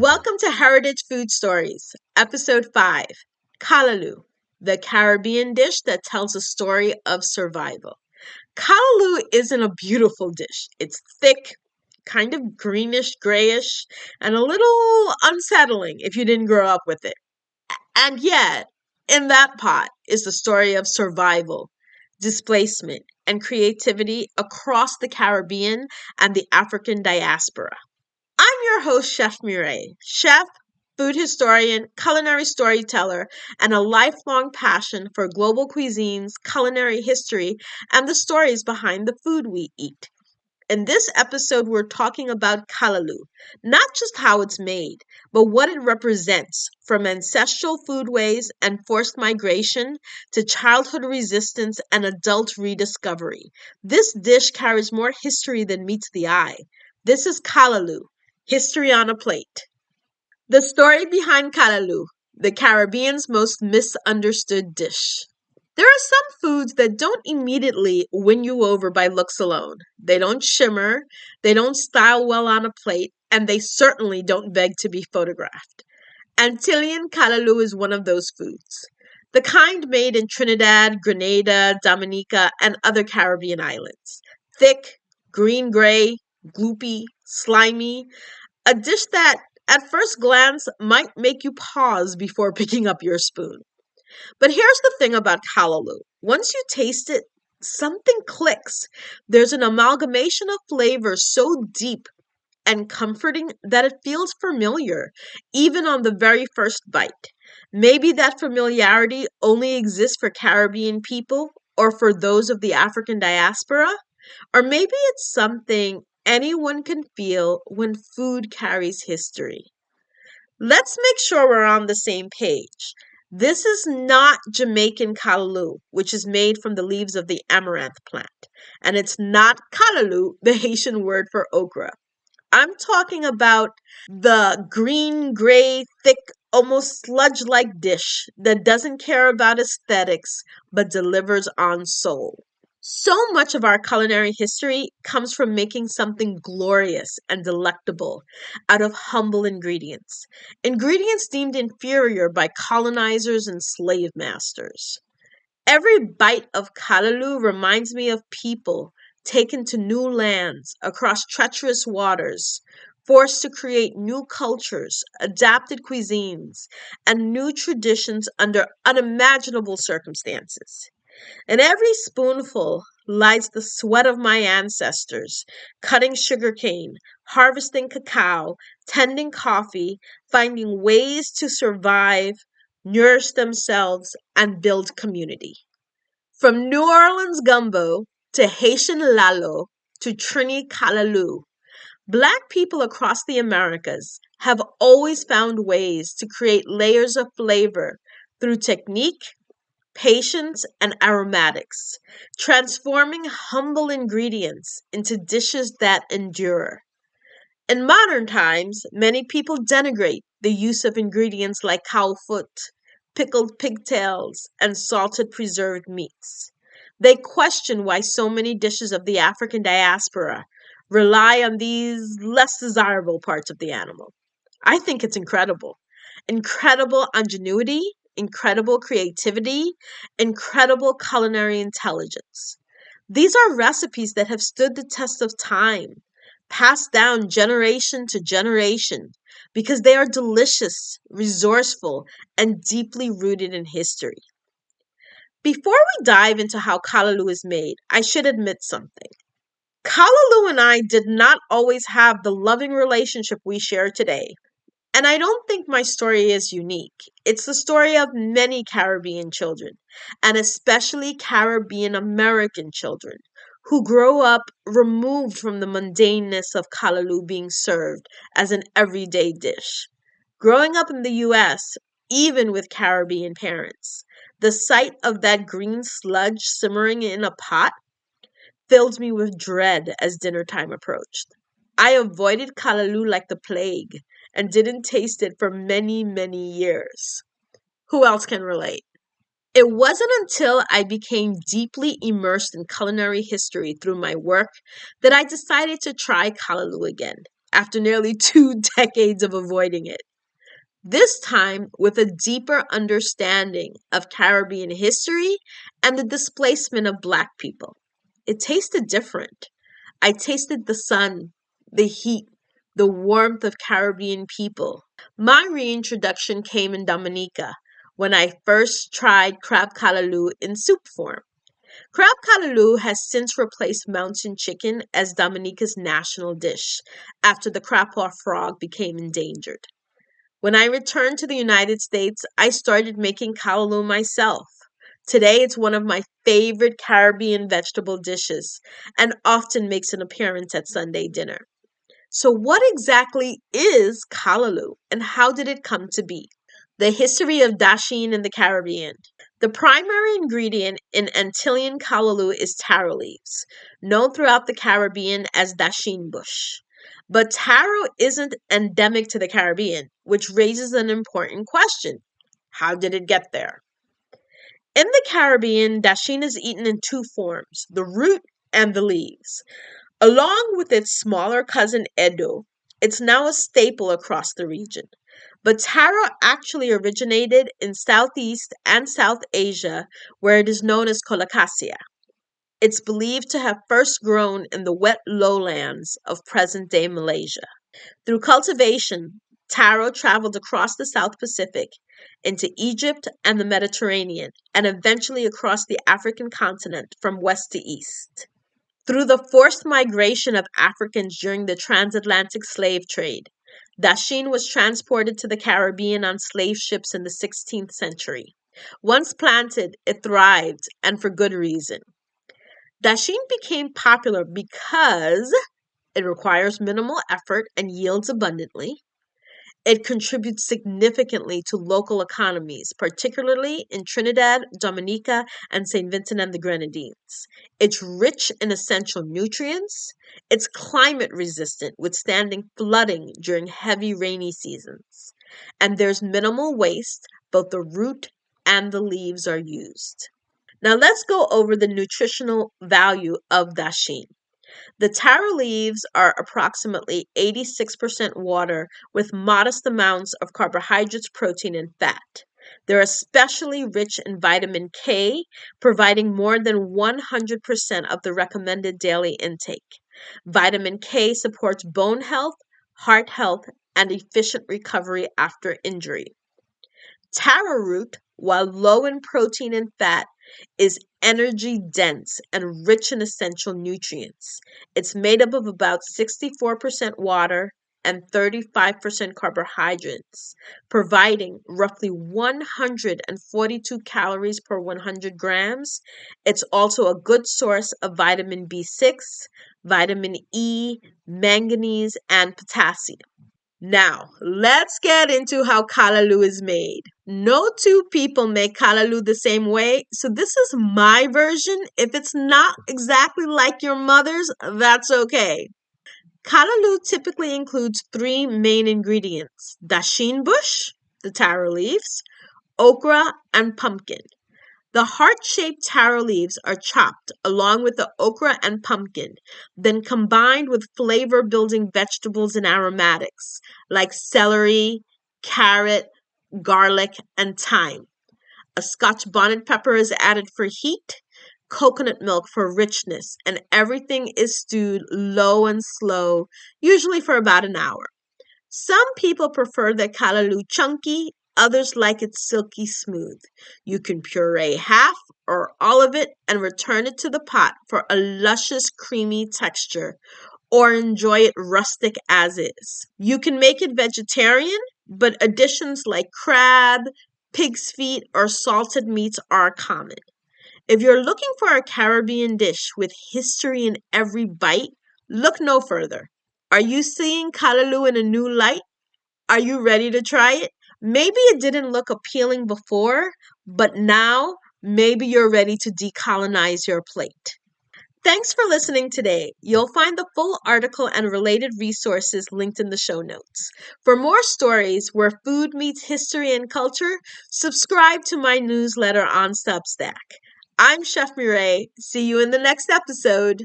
Welcome to Heritage Food Stories, Episode 5, Callaloo, the Caribbean dish that tells a story of survival. Callaloo isn't a beautiful dish. It's thick, kind of greenish, grayish, and a little unsettling if you didn't grow up with it. And yet, in that pot is the story of survival, displacement, and creativity across the Caribbean and the African diaspora. I'm your host, Chef Mireille. Chef, food historian, culinary storyteller, and a lifelong passion for global cuisines, culinary history, and the stories behind the food we eat. In this episode, we're talking about callaloo, not just how it's made, but what it represents, from ancestral foodways and forced migration to childhood resistance and adult rediscovery. This dish carries more history than meets the eye. This is callaloo, history on a plate. The story behind callaloo, the Caribbean's most misunderstood dish. There are some foods that don't immediately win you over by looks alone. They don't shimmer, they don't style well on a plate, and they certainly don't beg to be photographed. Antillean callaloo is one of those foods. The kind made in Trinidad, Grenada, Dominica, and other Caribbean islands. Thick, green-gray, gloopy, slimy, a dish that at first glance might make you pause before picking up your spoon. But here's the thing about callaloo. Once you taste it, something clicks. There's an amalgamation of flavors so deep and comforting that it feels familiar, even on the very first bite. Maybe that familiarity only exists for Caribbean people or for those of the African diaspora, or maybe it's something anyone can feel when food carries history. Let's make sure we're on the same page. This is not Jamaican callaloo, which is made from the leaves of the amaranth plant. And it's not callaloo, the Haitian word for okra. I'm talking about the green, gray, thick, almost sludge-like dish that doesn't care about aesthetics, but delivers on soul. So much of our culinary history comes from making something glorious and delectable out of humble ingredients. Ingredients deemed inferior by colonizers and slave masters. Every bite of callaloo reminds me of people taken to new lands across treacherous waters, forced to create new cultures, adapted cuisines, and new traditions under unimaginable circumstances. In every spoonful lies the sweat of my ancestors, cutting sugarcane, harvesting cacao, tending coffee, finding ways to survive, nourish themselves, and build community. From New Orleans gumbo to Haitian lalo to Trini callaloo, Black people across the Americas have always found ways to create layers of flavor through technique, patience, and aromatics, transforming humble ingredients into dishes that endure. In modern times, many people denigrate the use of ingredients like cow foot, pickled pigtails, and salted preserved meats. They question why so many dishes of the African diaspora rely on these less desirable parts of the animal. I think it's incredible. Incredible ingenuity, incredible creativity, incredible culinary intelligence. These are recipes that have stood the test of time, passed down generation to generation, because they are delicious, resourceful, and deeply rooted in history. Before we dive into how callaloo is made, I should admit something. Callaloo and I did not always have the loving relationship we share today. And I don't think my story is unique. It's the story of many Caribbean children, and especially Caribbean American children, who grow up removed from the mundaneness of callaloo being served as an everyday dish. Growing up in the U.S., even with Caribbean parents, the sight of that green sludge simmering in a pot filled me with dread as dinner time approached. I avoided callaloo like the plague and didn't taste it for many, many years. Who else can relate? It wasn't until I became deeply immersed in culinary history through my work that I decided to try callaloo again. after nearly 2 decades of avoiding it. This time with a deeper understanding of Caribbean history and the displacement of Black people. It tasted different. I tasted the sun, the heat, the warmth of Caribbean people. My reintroduction came in Dominica when I first tried crab callaloo in soup form. Crab callaloo has since replaced mountain chicken as Dominica's national dish after the crapaud frog became endangered. When I returned to the United States, I started making callaloo myself. Today, it's one of my favorite Caribbean vegetable dishes and often makes an appearance at Sunday dinner. So, what exactly is callaloo and how did it come to be? The history of dasheen in the Caribbean. The primary ingredient in Antillean callaloo is taro leaves, known throughout the Caribbean as dasheen bush. But taro isn't endemic to the Caribbean, which raises an important question. How did it get there? In the Caribbean, dasheen is eaten in two forms, the root and the leaves. Along with its smaller cousin edo, it's now a staple across the region. But taro actually originated in Southeast and South Asia, where it is known as colocasia. It's believed to have first grown in the wet lowlands of present-day Malaysia. Through cultivation, taro traveled across the South Pacific into Egypt and the Mediterranean, and eventually across the African continent from west to east. Through the forced migration of Africans during the transatlantic slave trade, dasheen was transported to the Caribbean on slave ships in the 16th century. Once planted, it thrived, and for good reason. Dasheen became popular because it requires minimal effort and yields abundantly. It contributes significantly to local economies, particularly in Trinidad, Dominica, and St. Vincent and the Grenadines. It's rich in essential nutrients. It's climate resistant, withstanding flooding during heavy rainy seasons. And there's minimal waste. Both the root and the leaves are used. Now let's go over the nutritional value of dasheen. The taro leaves are approximately 86% water with modest amounts of carbohydrates, protein, and fat. They're especially rich in vitamin K, providing more than 100% of the recommended daily intake. Vitamin K supports bone health, heart health, and efficient recovery after injury. Taro root, while low in protein and fat, is energy dense and rich in essential nutrients. It's made up of about 64% water and 35% carbohydrates, providing roughly 142 calories per 100 grams. It's also a good source of vitamin B6, vitamin E, manganese, and potassium. Now, let's get into how callaloo is made. No two people make callaloo the same way, so this is my version. If it's not exactly like your mother's, that's okay. Callaloo typically includes three main ingredients: dasheen bush, the taro leaves, okra, and pumpkin. The heart-shaped taro leaves are chopped along with the okra and pumpkin, then combined with flavor-building vegetables and aromatics like celery, carrot, garlic, and thyme. A Scotch bonnet pepper is added for heat, coconut milk for richness, and everything is stewed low and slow, usually for about an hour. Some people prefer their callaloo chunky, others like it silky smooth. You can puree half or all of it and return it to the pot for a luscious, creamy texture, or enjoy it rustic as is. You can make it vegetarian, but additions like crab, pig's feet, or salted meats are common. If you're looking for a Caribbean dish with history in every bite, look no further. Are you seeing callaloo in a new light? Are you ready to try it? Maybe it didn't look appealing before, but now maybe you're ready to decolonize your plate. Thanks for listening today. You'll find the full article and related resources linked in the show notes. For more stories where food meets history and culture, subscribe to my newsletter on Substack. I'm Chef Mireille. See you in the next episode.